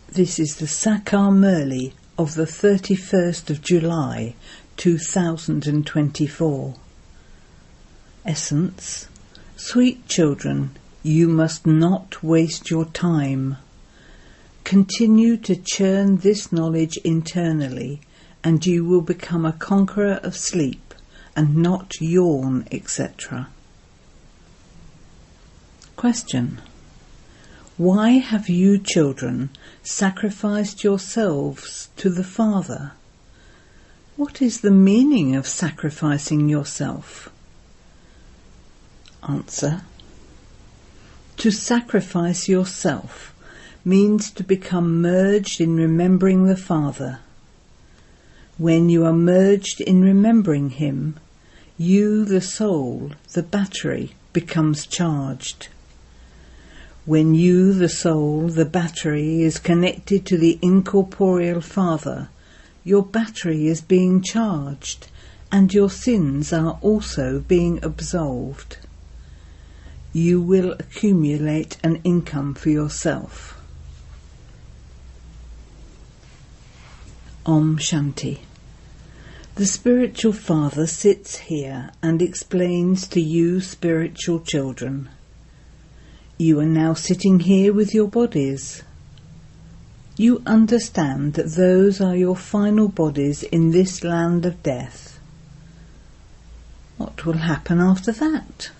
This is the Sakar Murli of the 31st of July 2024. Essence: Sweet children, you must not waste your time. Continue to churn this knowledge internally, and you will become a conqueror of sleep and not yawn, etc. Question: why have you children sacrificed yourselves to the Father? What is the meaning of sacrificing yourself? Answer: to sacrifice yourself means to become merged in remembering the Father. When you are merged in remembering Him, you, the soul, the battery, becomes charged. When you, the soul, the battery, is connected to the incorporeal Father, your battery is being charged, and your sins are also being absolved. You will accumulate an income for yourself. Om Shanti. The spiritual Father sits here and explains to you spiritual children. You are now sitting here with your bodies. You understand that those are your final bodies in this land of death. What will happen after that?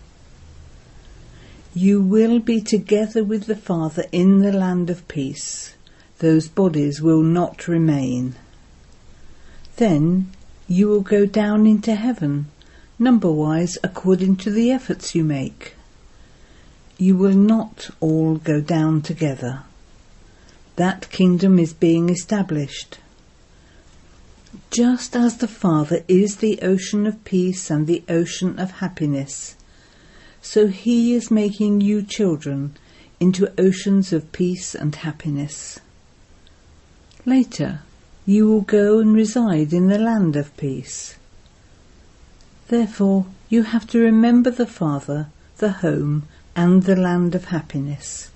You will be together with the Father in the land of peace. Those bodies will not remain. Then you will go down into heaven, number-wise according to the efforts you make. You will not all go down together. That kingdom is being established. Just as the Father is the ocean of peace and the ocean of happiness, so He is making you children into oceans of peace and happiness. Later, you will go and reside in the land of peace. Therefore, you have to remember the Father, the home, and the land of happiness.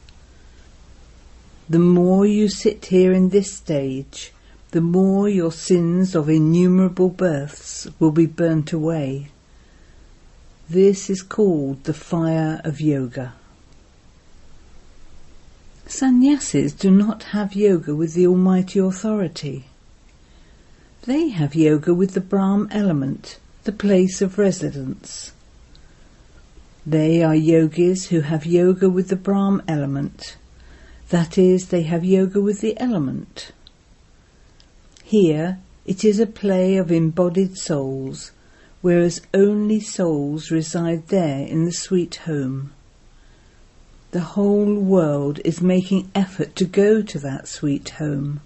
The more you sit here in this stage, the more your sins of innumerable births will be burnt away. This is called the fire of yoga. Sannyasis do not have yoga with the Almighty Authority. They have yoga with the Brahma element, the place of residence. They are yogis who have yoga with the Brahma element, that is, they have yoga with the element. Here it is a play of embodied souls, whereas only souls reside there in the sweet home. The whole world is making effort to go to that sweet home.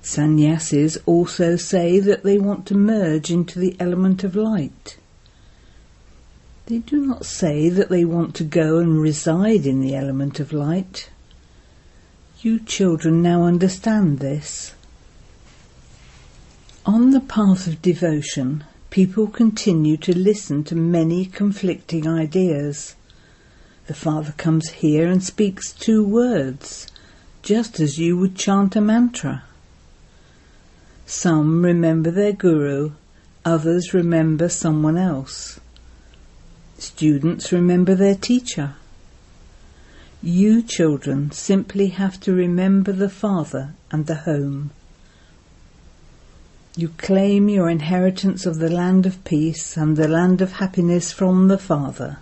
Sannyasis also say that they want to merge into the element of light. They do not say that they want to go and reside in the element of light. You children now understand this. On the path of devotion, people continue to listen to many conflicting ideas. The Father comes here and speaks 2 words, just as you would chant a mantra. Some remember their guru, others remember someone else. Students remember their teacher. You children simply have to remember the Father and the home. You claim your inheritance of the land of peace and the land of happiness from the Father.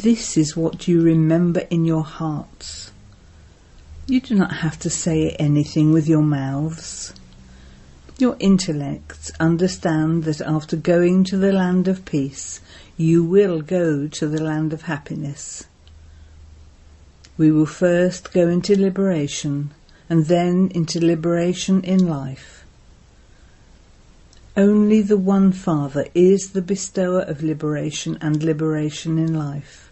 This is what you remember in your hearts. You do not have to say anything with your mouths. Your intellects understand that after going to the land of peace, you will go to the land of happiness. We will first go into liberation, and then into liberation in life. Only the one Father is the bestower of liberation and liberation in life.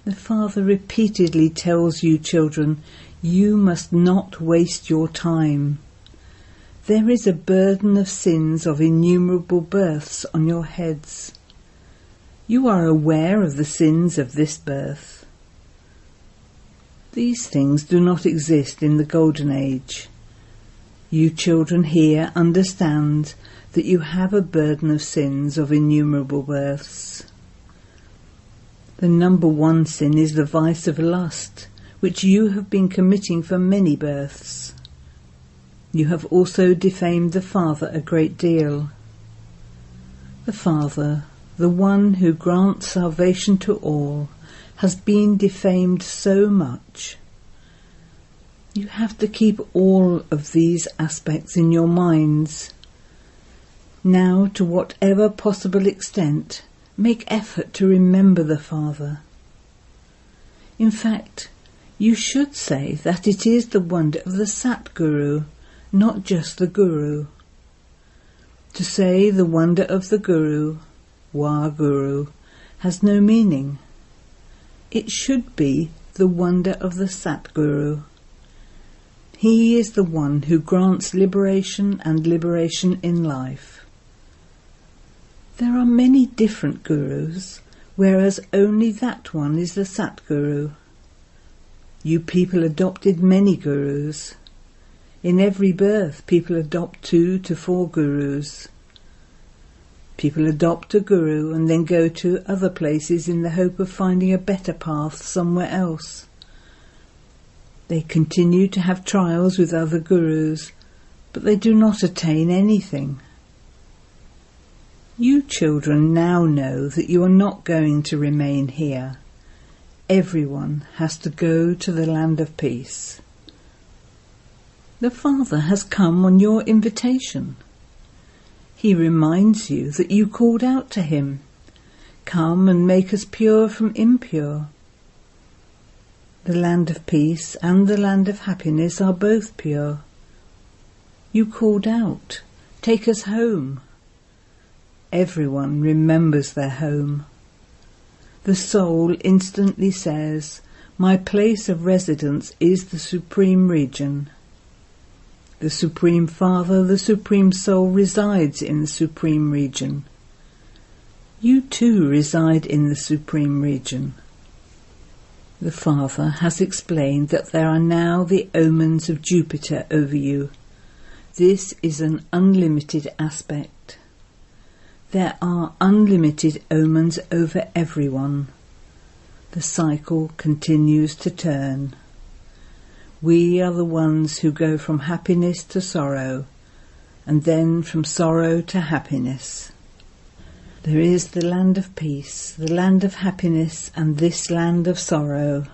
The Father repeatedly tells you children, you must not waste your time. There is a burden of sins of innumerable births on your heads. You are aware of the sins of this birth. These things do not exist in the Golden Age. You children here understand that you have a burden of sins of innumerable births. The number one sin is the vice of lust, which you have been committing for many births. You have also defamed the Father a great deal. The Father, the one who grants salvation to all, has been defamed so much. You have to keep all of these aspects in your minds. Now, to whatever possible extent, make effort to remember the Father. In fact, you should say that it is the wonder of the Satguru, not just the Guru. To say the wonder of the Guru, Guru, has no meaning. It should be the wonder of the Satguru. He is the one who grants liberation and liberation in life. There are many different gurus, whereas only that one is the Satguru. You people adopted many gurus. In every birth, people adopt 2 to 4 gurus. People adopt a guru and then go to other places in the hope of finding a better path somewhere else. They continue to have trials with other gurus, but they do not attain anything. You children now know that you are not going to remain here. Everyone has to go to the land of peace. The Father has come on your invitation. He reminds you that you called out to him, "Come and make us pure from impure." The land of peace and the land of happiness are both pure. You called out, "Take us home." Everyone remembers their home. The soul instantly says, "My place of residence is the Supreme Region." The Supreme Father, the Supreme Soul, resides in the Supreme Region. You too reside in the Supreme Region. The Father has explained that there are now the omens of Jupiter over you. This is an unlimited aspect. There are unlimited omens over everyone. The cycle continues to turn. We are the ones who go from happiness to sorrow, and then from sorrow to happiness. There is the land of peace, the land of happiness, and this land of sorrow.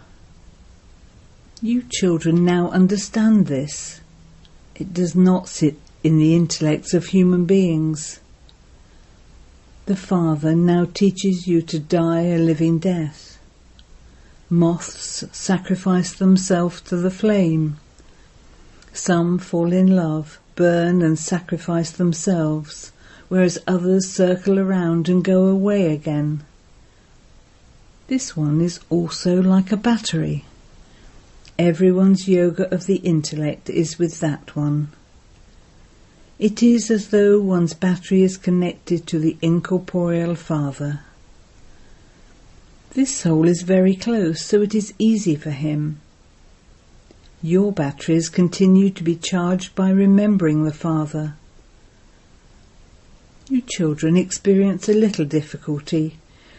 You children now understand this. It does not sit in the intellects of human beings. The Father now teaches you to die a living death. Moths sacrifice themselves to the flame. Some fall in love, burn and sacrifice themselves, whereas others circle around and go away again. This one is also like a battery. Everyone's yoga of the intellect is with that one. It is as though one's battery is connected to the incorporeal Father. This soul is very close, so it is easy for him. Your batteries continue to be charged by remembering the Father. You children experience a little difficulty,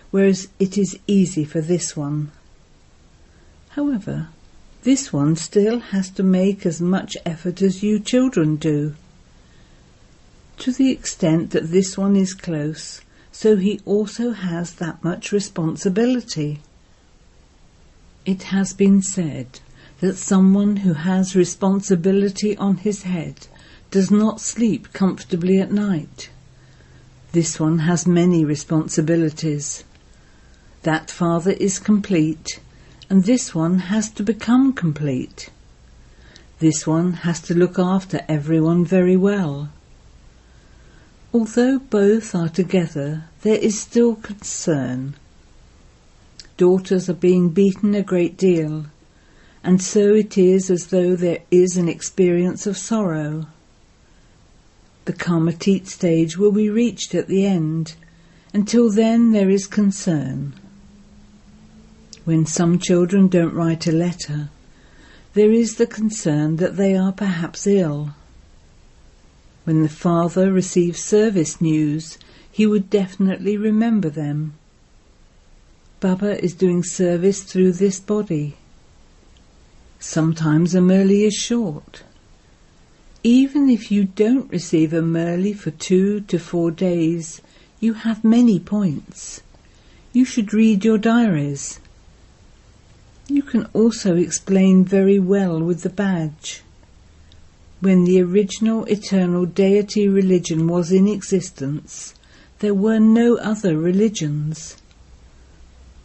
whereas it is easy for this one. However, this one still has to make as much effort as you children do. To the extent that this one is close, so he also has that much responsibility. It has been said that someone who has responsibility on his head does not sleep comfortably at night. This one has many responsibilities. That Father is complete, and this one has to become complete. This one has to look after everyone very well. Although both are together, there is still concern. Daughters are being beaten a great deal, and so it is as though there is an experience of sorrow. The Karmatit stage will be reached at the end. Until then there is concern. When some children don't write a letter, there is the concern that they are perhaps ill. When the father receives service news, he would definitely remember them. Baba is doing service through this body. Sometimes a Murli is short. Even if you don't receive a Murli for 2 to 4 days, you have many points. You should read your diaries. You can also explain very well with the badge. When the original eternal deity religion was in existence, there were no other religions.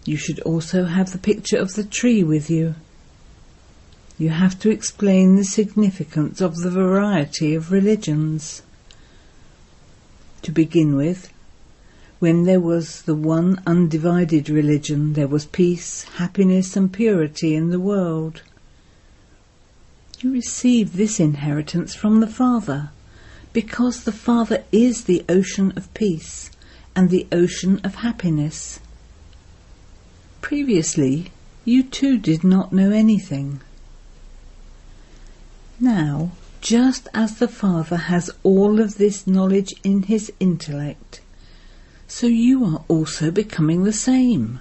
You should also have the picture of the tree with you. You have to explain the significance of the variety of religions. To begin with, when there was the one undivided religion, there was peace, happiness and purity in the world. You receive this inheritance from the Father, because the Father is the ocean of peace and the ocean of happiness. Previously, you too did not know anything. Now, just as the Father has all of this knowledge in his intellect, so you are also becoming the same.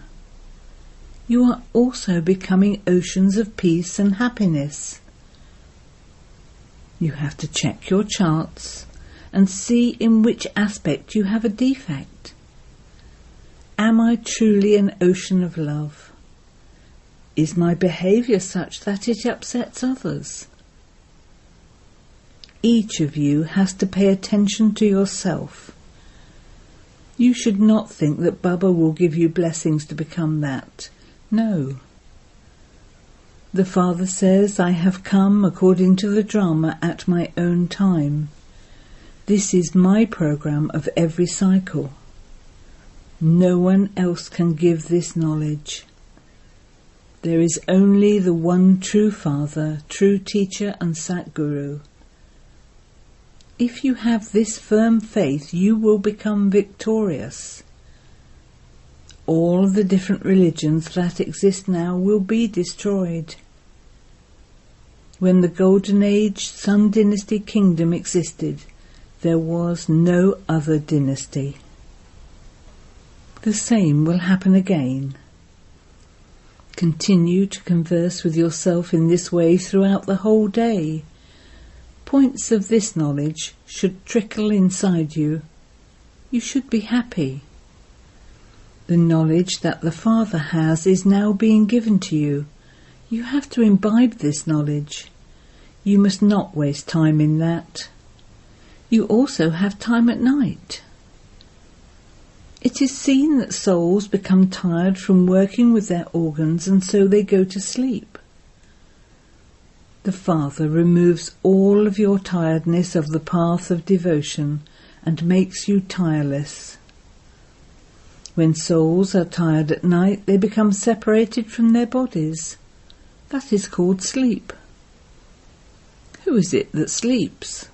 You are also becoming oceans of peace and happiness. You have to check your charts and see in which aspect you have a defect. Am I truly an ocean of love? Is my behaviour such that it upsets others? Each of you has to pay attention to yourself. You should not think that Baba will give you blessings to become that. No. The Father says, I have come according to the drama at my own time. This is my program of every cycle. No one else can give this knowledge. There is only the one true Father, true teacher and Satguru. If you have this firm faith, you will become victorious. All the different religions that exist now will be destroyed. When the Golden Age Sun Dynasty Kingdom existed, there was no other dynasty. The same will happen again. Continue to converse with yourself in this way throughout the whole day. Points of this knowledge should trickle inside you. You should be happy. The knowledge that the Father has is now being given to you. You have to imbibe this knowledge. You must not waste time in that. You also have time at night. It is seen that souls become tired from working with their organs and so they go to sleep. The Father removes all of your tiredness of the path of devotion and makes you tireless. When souls are tired at night, they become separated from their bodies. That is called sleep. Who is it that sleeps?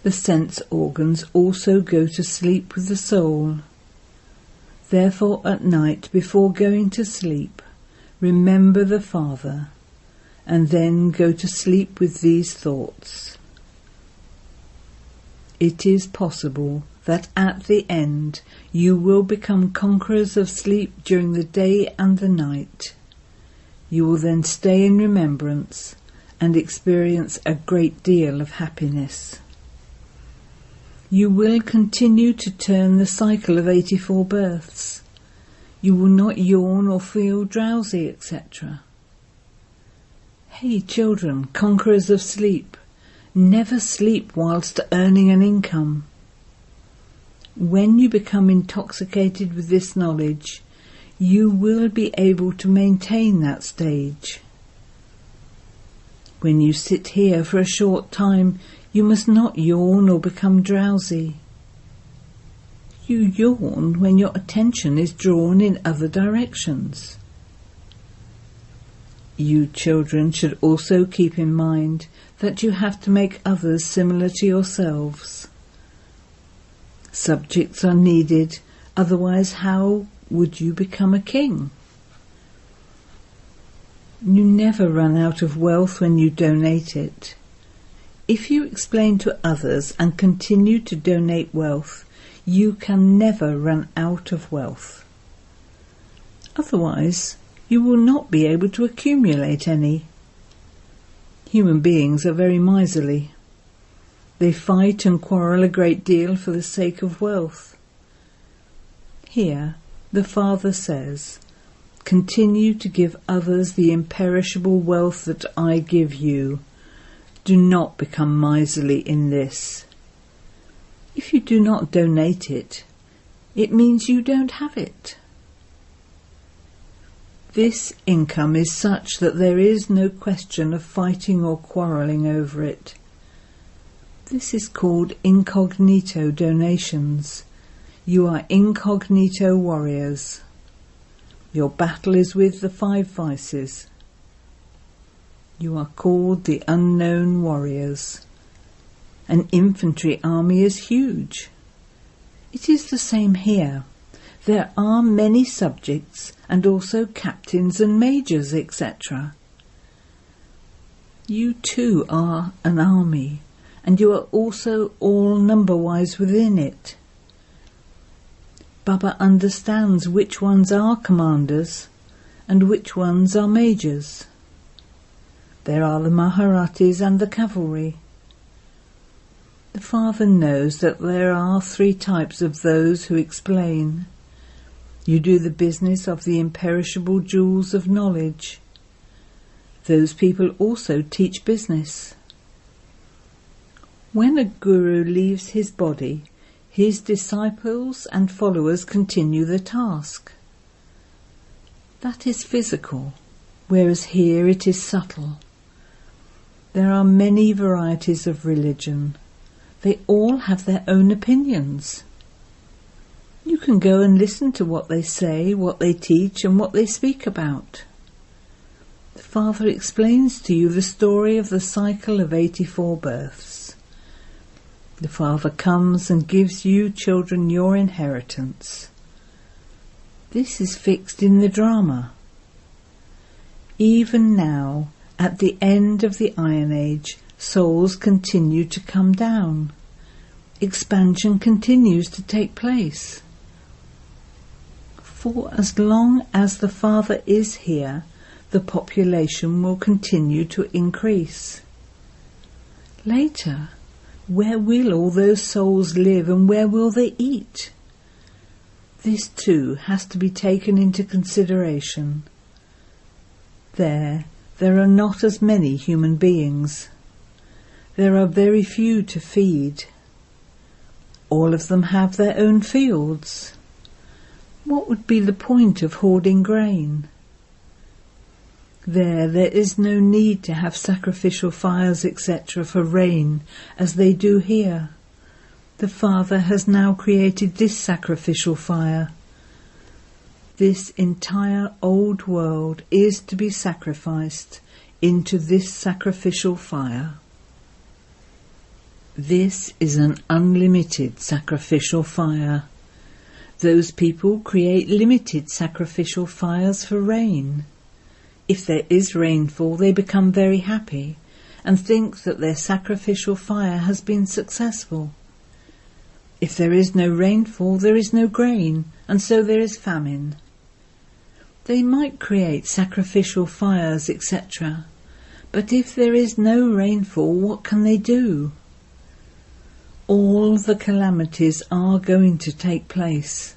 The sense organs also go to sleep with the soul. Therefore, at night, before going to sleep, remember the Father, and then go to sleep with these thoughts. It is possible that at the end you will become conquerors of sleep during the day and the night. You will then stay in remembrance and experience a great deal of happiness. You will continue to turn the cycle of 84 births. You will not yawn or feel drowsy, etc. Hey children, conquerors of sleep, never sleep whilst earning an income. When you become intoxicated with this knowledge, you will be able to maintain that stage. When you sit here for a short time, you must not yawn or become drowsy. You yawn when your attention is drawn in other directions. You children should also keep in mind that you have to make others similar to yourselves. Subjects are needed, otherwise how would you become a king? You never run out of wealth when you donate it. If you explain to others and continue to donate wealth, you can never run out of wealth. Otherwise, you will not be able to accumulate any. Human beings are very miserly. They fight and quarrel a great deal for the sake of wealth. Here, the Father says, "Continue to give others the imperishable wealth that I give you. Do not become miserly in this." If you do not donate it, it means you don't have it. This income is such that there is no question of fighting or quarrelling over it. This is called incognito donations. You are incognito warriors. Your battle is with the 5 vices. You are called the unknown warriors. An infantry army is huge. It is the same here. There are many subjects and also captains and majors, etc. You too are an army, and you are also all number-wise within it. Baba understands which ones are commanders and which ones are majors. There are the Maharatis and the cavalry. The Father knows that there are 3 types of those who explain. You do the business of the imperishable jewels of knowledge. Those people also teach business. When a guru leaves his body, his disciples and followers continue the task. That is physical, whereas here it is subtle. There are many varieties of religion. They all have their own opinions. You can go and listen to what they say, what they teach, and what they speak about. The Father explains to you the story of the cycle of 84 births. The Father comes and gives you children your inheritance. This is fixed in the drama. Even now, at the end of the Iron Age, souls continue to come down. Expansion continues to take place. For as long as the Father is here, the population will continue to increase. Later, where will all those souls live and where will they eat? This too has to be taken into consideration. There are not as many human beings. There are very few to feed. All of them have their own fields. What would be the point of hoarding grain? There is no need to have sacrificial fires, etc. for rain, as they do here. The Father has now created this sacrificial fire. This entire old world is to be sacrificed into this sacrificial fire. This is an unlimited sacrificial fire. Those people create limited sacrificial fires for rain. If there is rainfall, they become very happy and think that their sacrificial fire has been successful. If there is no rainfall, there is no grain, and so there is famine. They might create sacrificial fires, etc. But if there is no rainfall, what can they do? All the calamities are going to take place.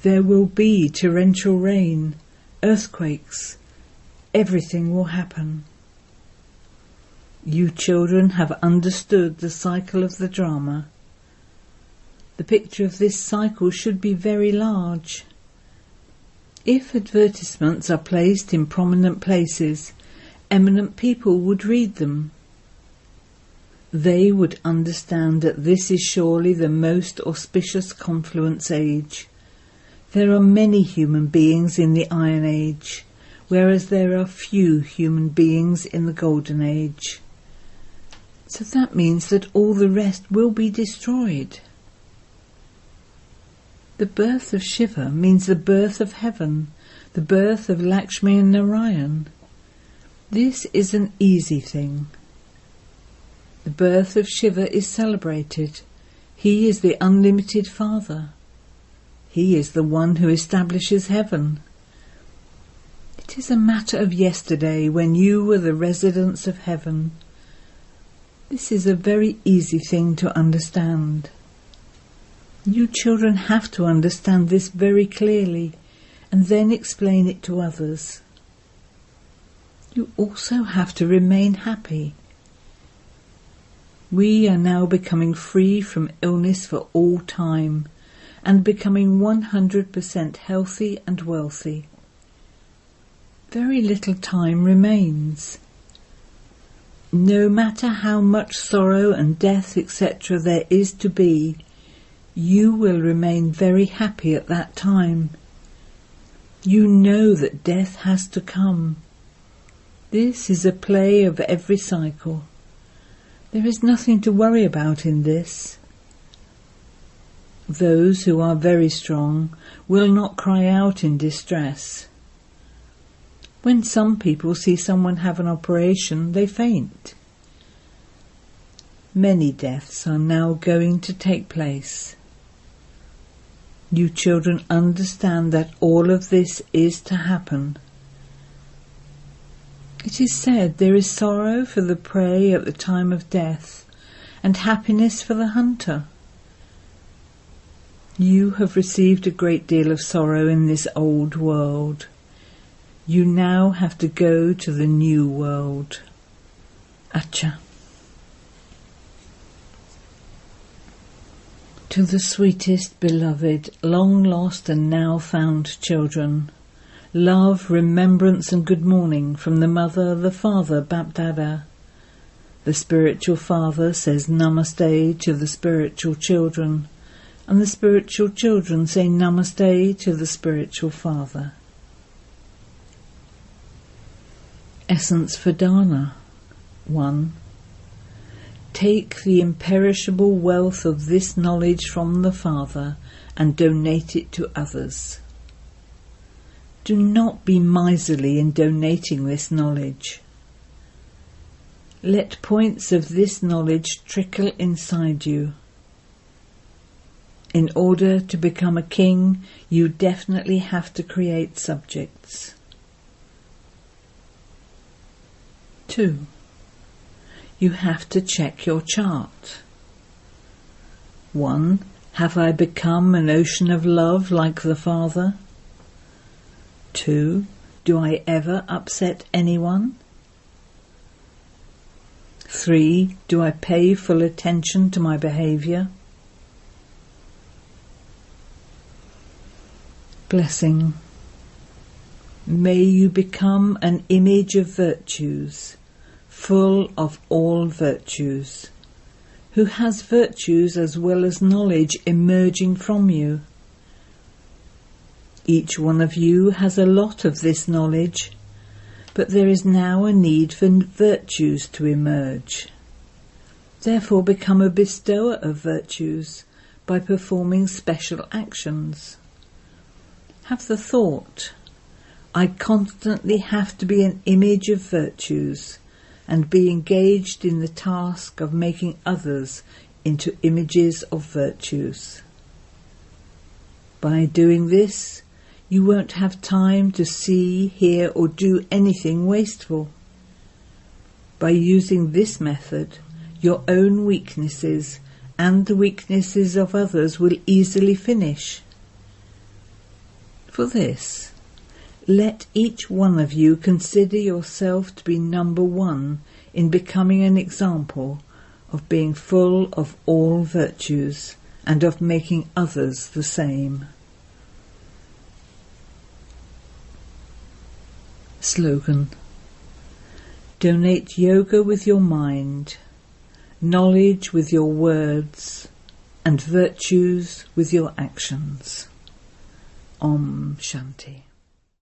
There will be torrential rain, earthquakes. Everything will happen. You children have understood the cycle of the drama. The picture of this cycle should be very large. If advertisements are placed in prominent places, eminent people would read them. They would understand that this is surely the most auspicious confluence age. There are many human beings in the Iron Age, whereas there are few human beings in the Golden Age. So that means that all the rest will be destroyed. The birth of Shiva means the birth of heaven, the birth of Lakshmi and Narayan. This is an easy thing. The birth of Shiva is celebrated. He is the unlimited Father. He is the one who establishes heaven. It is a matter of yesterday when you were the residents of heaven. This is a very easy thing to understand. You children have to understand this very clearly and then explain it to others. You also have to remain happy. We are now becoming free from illness for all time and becoming 100% healthy and wealthy. Very little time remains. No matter how much sorrow and death, etc. there is to be, you will remain very happy at that time. You know that death has to come. This is a play of every cycle. There is nothing to worry about in this. Those who are very strong will not cry out in distress. When some people see someone have an operation, they faint. Many deaths are now going to take place. You children understand that all of this is to happen. It is said there is sorrow for the prey at the time of death, and happiness for the hunter. You have received a great deal of sorrow in this old world. You now have to go to the new world. Acha. To the sweetest, beloved, long lost and now found children, love, remembrance and good morning from the Mother, the Father, BapDada. The spiritual Father says Namaste to the spiritual children, and the spiritual children say Namaste to the spiritual Father. Essence for Dana. 1. Take the imperishable wealth of this knowledge from the Father and donate it to others. Do not be miserly in donating this knowledge. Let points of this knowledge trickle inside you. In order to become a king, you definitely have to create subjects. 2. You have to check your chart. 1. Have I become an ocean of love like the Father? 2. Do I ever upset anyone? 3. Do I pay full attention to my behaviour? Blessing. May you become an image of virtues, full of all virtues, who has virtues as well as knowledge emerging from you. Each one of you has a lot of this knowledge, but there is now a need for virtues to emerge. Therefore become a bestower of virtues by performing special actions. Have the thought, I constantly have to be an image of virtues and be engaged in the task of making others into images of virtues. By doing this, you won't have time to see, hear or do anything wasteful. By using this method, your own weaknesses and the weaknesses of others will easily finish. For this, let each one of you consider yourself to be number 1 in becoming an example of being full of all virtues and of making others the same. Slogan. Donate yoga with your mind, knowledge with your words, and virtues with your actions. Om Shanti.